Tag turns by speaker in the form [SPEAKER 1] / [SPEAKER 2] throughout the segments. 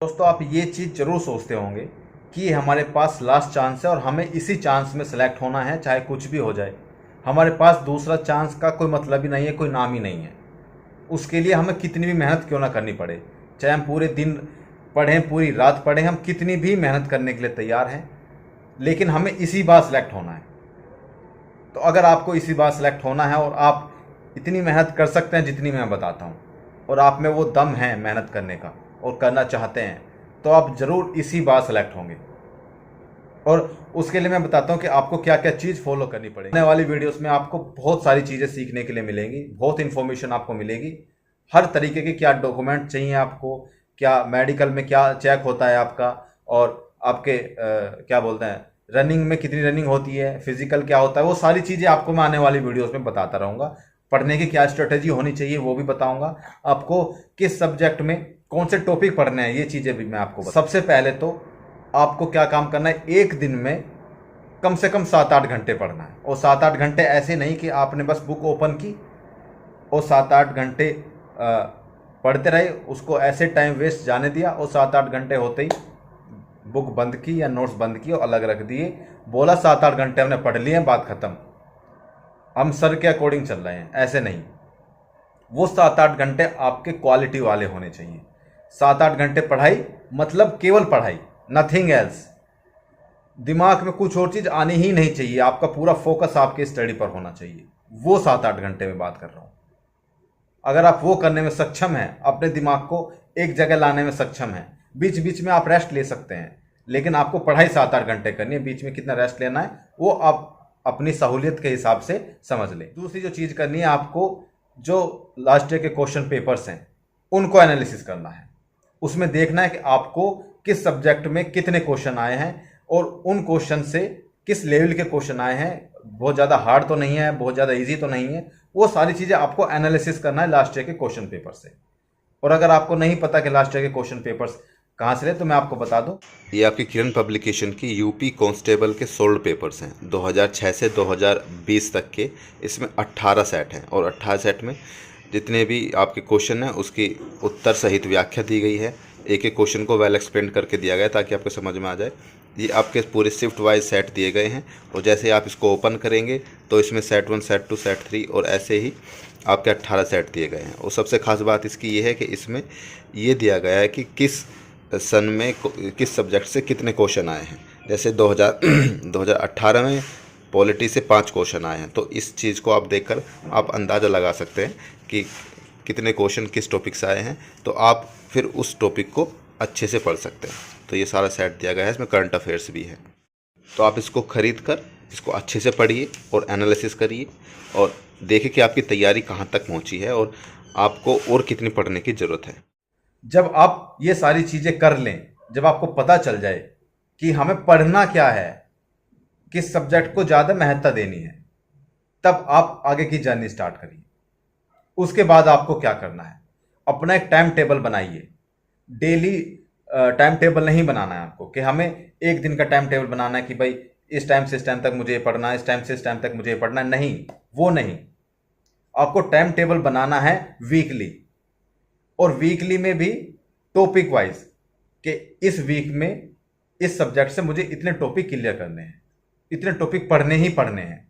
[SPEAKER 1] दोस्तों, आप ये चीज़ ज़रूर सोचते होंगे कि हमारे पास लास्ट चांस है और हमें इसी चांस में सेलेक्ट होना है, चाहे कुछ भी हो जाए। हमारे पास दूसरा चांस का कोई मतलब ही नहीं है, कोई नाम ही नहीं है। उसके लिए हमें कितनी भी मेहनत क्यों ना करनी पड़े, चाहे हम पूरे दिन पढ़ें, पूरी रात पढ़ें, हम कितनी भी मेहनत करने के लिए तैयार हैं, लेकिन हमें इसी बार सेलेक्ट होना है। तो अगर आपको इसी बार सेलेक्ट होना है और आप इतनी मेहनत कर सकते हैं जितनी मैं बताता हूँ, और आप में वो दम है मेहनत करने का और करना चाहते हैं, तो आप ज़रूर इसी बार सेलेक्ट होंगे। और उसके लिए मैं बताता हूँ कि आपको क्या क्या चीज़ फॉलो करनी पड़ेगी। आने वाली वीडियोस में आपको बहुत सारी चीज़ें सीखने के लिए मिलेंगी, बहुत इन्फॉर्मेशन आपको मिलेगी। हर तरीके के क्या डॉक्यूमेंट चाहिए आपको, क्या मेडिकल में क्या चेक होता है आपका, और आपके क्या बोलते हैं, रनिंग में कितनी रनिंग होती है, फिजिकल क्या होता है, वो सारी चीज़ें आपको मैं आने वाली वीडियोस में बताता रहूँगा। पढ़ने की क्या स्ट्रेटेजी होनी चाहिए वो भी बताऊँगा आपको, किस सब्जेक्ट में कौन से टॉपिक पढ़ने हैं, ये चीज़ें भी मैं आपको सबसे पहले तो आपको क्या काम करना है, एक दिन में कम से कम 7-8 घंटे पढ़ना है। और 7-8 घंटे ऐसे नहीं कि आपने बस बुक ओपन की और 7-8 घंटे पढ़ते रहे, उसको ऐसे टाइम वेस्ट जाने दिया और 7-8 घंटे होते ही बुक बंद की या नोट्स बंद किए और अलग रख दिए, बोला 7-8 घंटे हमने पढ़ लिए, बात खत्म, हम सर के अकॉर्डिंग चल रहे हैं। ऐसे नहीं, वो 7-8 घंटे आपके क्वालिटी वाले होने चाहिए। 7-8 घंटे पढ़ाई मतलब केवल पढ़ाई, नथिंग एल्स। दिमाग में कुछ और चीज़ आनी ही नहीं चाहिए, आपका पूरा फोकस आपके स्टडी पर होना चाहिए। वो 7-8 घंटे में बात कर रहा हूँ। अगर आप वो करने में सक्षम हैं, अपने दिमाग को एक जगह लाने में सक्षम हैं, बीच बीच में आप रेस्ट ले सकते हैं, लेकिन आपको पढ़ाई 7-8 घंटे करनी है, बीच में कितना रेस्ट लेना है वो आप अपनी सहूलियत के हिसाब से समझ लें। दूसरी जो चीज़ करनी है, आपको जो लास्ट ईयर के क्वेश्चन पेपर्स हैं उनको एनालिसिस करना है। उसमें देखना है कि आपको किस सब्जेक्ट में कितने क्वेश्चन आए हैं और उन क्वेश्चन से किस लेवल के क्वेश्चन आए हैं, बहुत ज़्यादा हार्ड तो नहीं है, बहुत ज़्यादा इजी तो नहीं है। वो सारी चीज़ें आपको एनालिसिस करना है लास्ट ईयर के क्वेश्चन पेपर से। और अगर आपको नहीं पता कि लास्ट ईयर के क्वेश्चन पेपर्स कहाँ से ले, तो मैं आपको बता दूं,
[SPEAKER 2] ये आपकी किरण पब्लिकेशन की यूपी कांस्टेबल के सोल्ड पेपर्स हैं 2006 से 2020 तक के। इसमें 18 सेट हैं और 18 सेट में जितने भी आपके क्वेश्चन हैं उसकी उत्तर सहित व्याख्या दी गई है। एक एक क्वेश्चन को वेल एक्सप्लेन करके दिया गया है ताकि आपको समझ में आ जाए। ये आपके पूरे शिफ्ट वाइज सेट दिए गए हैं और जैसे आप इसको ओपन करेंगे तो इसमें सेट 1, सेट 2, सेट 3 और ऐसे ही आपके 18 सेट दिए गए हैं। और सबसे खास बात इसकी ये है कि इसमें ये दिया गया है कि किस सन में किस सब्जेक्ट से कितने क्वेश्चन आए हैं। जैसे 2018 में पॉलिटी से 5 क्वेश्चन आए हैं, तो इस चीज़ को आप देखकर आप अंदाज़ा लगा सकते हैं कि कितने क्वेश्चन किस टॉपिक से आए हैं, तो आप फिर उस टॉपिक को अच्छे से पढ़ सकते हैं। तो ये सारा सेट दिया गया है, इसमें करंट अफेयर्स भी है। तो आप इसको ख़रीद कर इसको अच्छे से पढ़िए और एनालिसिस करिए और देखिए कि आपकी तैयारी कहाँ तक पहुँची है और आपको और कितनी पढ़ने की ज़रूरत है।
[SPEAKER 1] जब आप ये सारी चीज़ें कर लें, जब आपको पता चल जाए कि हमें पढ़ना क्या है, किस सब्जेक्ट को ज़्यादा महत्ता देनी है, तब आप आगे की जर्नी स्टार्ट करिए। उसके बाद आपको क्या करना है, अपना एक टाइम टेबल बनाइए। डेली टाइम टेबल नहीं बनाना है आपको कि हमें एक दिन का टाइम टेबल बनाना है कि भाई इस टाइम से इस टाइम तक मुझे ये पढ़ना है, इस टाइम से इस टाइम तक मुझे ये पढ़ना है। नहीं, वो नहीं। आपको टाइम टेबल बनाना है वीकली, और वीकली में भी टॉपिक वाइज कि इस वीक में इस सब्जेक्ट से मुझे इतने टॉपिक क्लियर करने हैं, इतने टॉपिक पढ़ने ही पढ़ने हैं।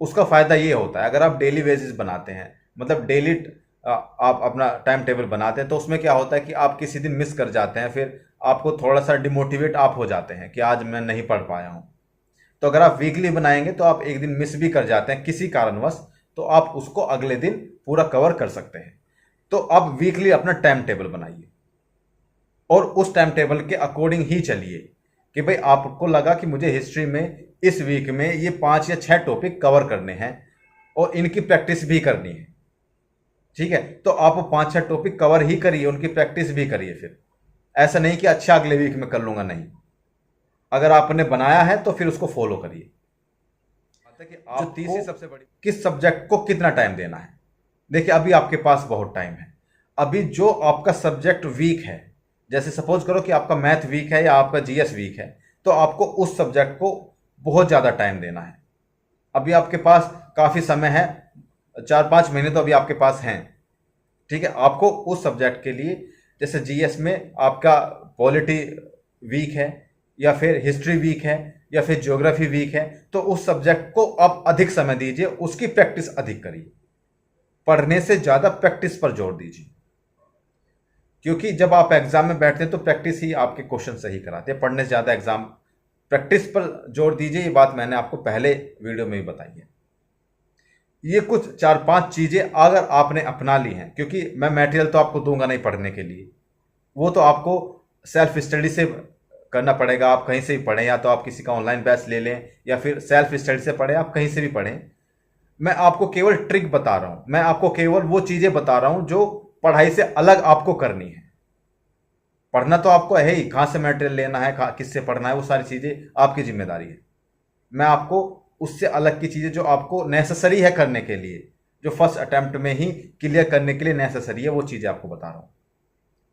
[SPEAKER 1] उसका फ़ायदा ये होता है, अगर आप डेली बेसिस बनाते हैं, मतलब डेली आप अपना टाइम टेबल बनाते हैं, तो उसमें क्या होता है कि आप किसी दिन मिस कर जाते हैं, फिर आपको थोड़ा सा डिमोटिवेट आप हो जाते हैं कि आज मैं नहीं पढ़ पाया हूँ। तो अगर आप वीकली बनाएंगे तो आप एक दिन मिस भी कर जाते हैं किसी कारणवश, तो आप उसको अगले दिन पूरा कवर कर सकते हैं। तो आप वीकली अपना टाइम टेबल बनाइए और उस टाइम टेबल के अकॉर्डिंग ही चलिए कि भाई आपको लगा कि मुझे हिस्ट्री में इस वीक में ये 5 या 6 टॉपिक कवर करने हैं और इनकी प्रैक्टिस भी करनी है। ठीक है, तो आप 5-6 टॉपिक कवर ही करिए, उनकी प्रैक्टिस भी करिए। फिर ऐसा नहीं कि अच्छा अगले वीक में कर लूंगा, नहीं। अगर आपने बनाया है तो फिर उसको फॉलो करिए। कि आप जो तीसरी सबसे बड़ी, किस सब्जेक्ट को कितना टाइम देना है। देखिए, अभी आपके पास बहुत टाइम है। अभी जो आपका सब्जेक्ट वीक है, जैसे सपोज करो कि आपका मैथ वीक है या आपका जीएस वीक है, तो आपको उस सब्जेक्ट को बहुत ज़्यादा टाइम देना है। अभी आपके पास काफ़ी समय है, 4-5 महीने तो अभी आपके पास हैं। ठीक है, आपको उस सब्जेक्ट के लिए जैसे जीएस में आपका पॉलिटी वीक है या फिर हिस्ट्री वीक है या फिर ज्योग्राफी वीक है, तो उस सब्जेक्ट को आप अधिक समय दीजिए, उसकी प्रैक्टिस अधिक करिए, पढ़ने से ज़्यादा प्रैक्टिस पर जोर दीजिए, क्योंकि जब आप एग्जाम में बैठते हैं तो प्रैक्टिस ही आपके क्वेश्चन सही कराते हैं, पढ़ने से ज़्यादा एग्जाम प्रैक्टिस पर जोर दीजिए। ये बात मैंने आपको पहले वीडियो में भी बताई है। ये कुछ 4-5 चीज़ें अगर आपने अपना ली हैं, क्योंकि मैं मटेरियल तो आपको दूंगा नहीं पढ़ने के लिए, वो तो आपको सेल्फ स्टडी से करना पड़ेगा। आप कहीं से भी पढ़ें, या तो आप किसी का ऑनलाइन बैच ले लें या फिर सेल्फ स्टडी से पढ़ें, आप कहीं से भी पढ़ें। मैं आपको केवल ट्रिक बता रहा हूँ, मैं आपको केवल वो चीज़ें बता रहा हूँ जो पढ़ाई से अलग आपको करनी है। पढ़ना तो आपको है ही, कहाँ से मटेरियल लेना है, किससे पढ़ना है, वो सारी चीज़ें आपकी जिम्मेदारी है। मैं आपको उससे अलग की चीज़ें जो आपको नेसेसरी है करने के लिए, जो फर्स्ट अटेम्प्ट में ही क्लियर करने के लिए नेसेसरी है, वो चीज़ें आपको बता रहा हूँ।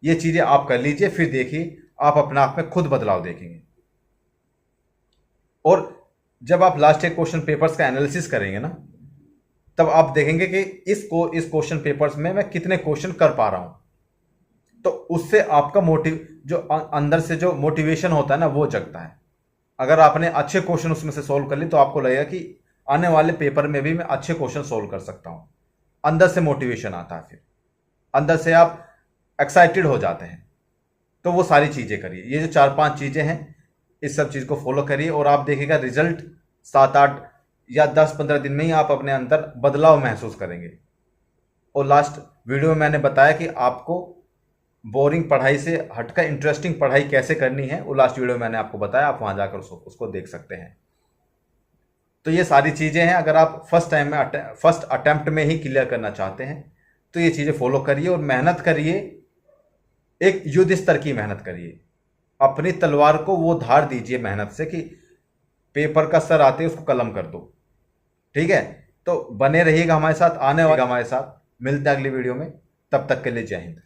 [SPEAKER 1] ये चीज़ें आप कर लीजिए, फिर देखिए आप अपने आप में खुद बदलाव देखेंगे। और जब आप लास्ट ईयर क्वेश्चन पेपर्स का एनालिसिस करेंगे ना, तब आप देखेंगे कि इस क्वेश्चन पेपर्स में मैं कितने क्वेश्चन कर पा रहा हूँ। तो उससे आपका जो अंदर से जो मोटिवेशन होता है ना, वो जगता है। अगर आपने अच्छे क्वेश्चन उसमें से सोल्व कर ली तो आपको लगेगा कि आने वाले पेपर में भी मैं अच्छे क्वेश्चन सोल्व कर सकता हूँ। अंदर से मोटिवेशन आता है, फिर अंदर से आप एक्साइटेड हो जाते हैं। तो वो सारी चीज़ें करिए, ये जो 4-5 चीज़ें हैं, इस सब चीज़ को फॉलो करिए और आप देखिएगा रिजल्ट 7-8 या 10-15 दिन में ही आप अपने अंदर बदलाव महसूस करेंगे। और लास्ट वीडियो में मैंने बताया कि आपको बोरिंग पढ़ाई से हटकर इंटरेस्टिंग पढ़ाई कैसे करनी है, वो लास्ट वीडियो में मैंने आपको बताया, आप वहाँ जाकर उसको देख सकते हैं। तो ये सारी चीज़ें हैं, अगर आप फर्स्ट अटेम्प्ट में ही क्लियर करना चाहते हैं तो ये चीज़ें फॉलो करिए और मेहनत करिए, एक युद्ध स्तर की मेहनत करिए। अपनी तलवार को वो धार दीजिए मेहनत से कि पेपर का सर आते उसको कलम कर दो। ठीक है, तो बने रहिएगा हमारे साथ, आने वाले हमारे साथ। मिलते हैं अगली वीडियो में, तब तक के लिए जय हिंद।